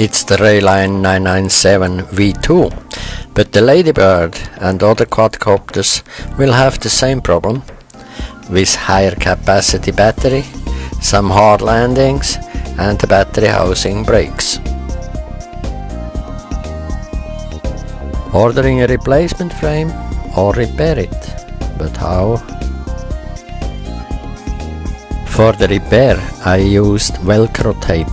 It's the Rayline 997 V2, but the Ladybird and other quadcopters will have the same problem, with higher capacity battery, some hard landings and the battery housing breaks. Ordering a replacement frame or repair it, but how? For the repair I used Velcro tape.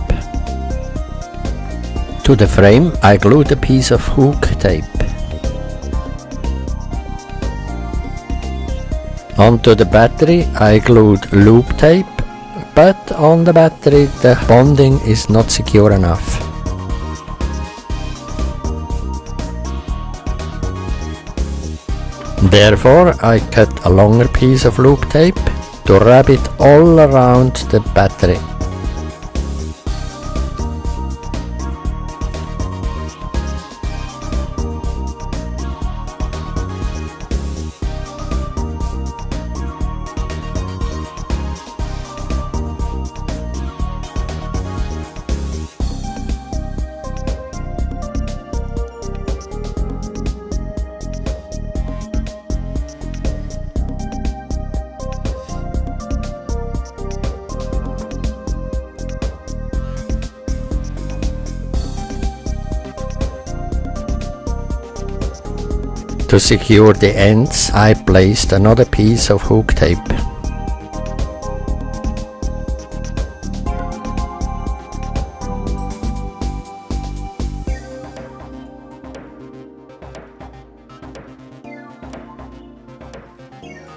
To the frame I glued a piece of hook tape. Onto the battery I glued loop tape, but on the battery the bonding is not secure enough. Therefore I cut a longer piece of loop tape to wrap it all around the battery. To secure the ends, I placed another piece of hook tape.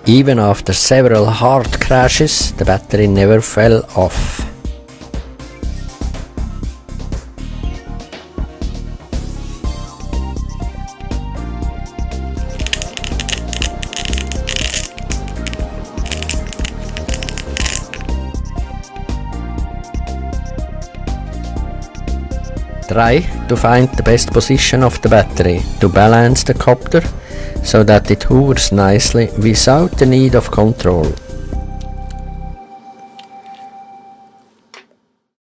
Even after several hard crashes, the battery never fell off. Try to find the best position of the battery to balance the copter so that it hovers nicely without the need of control.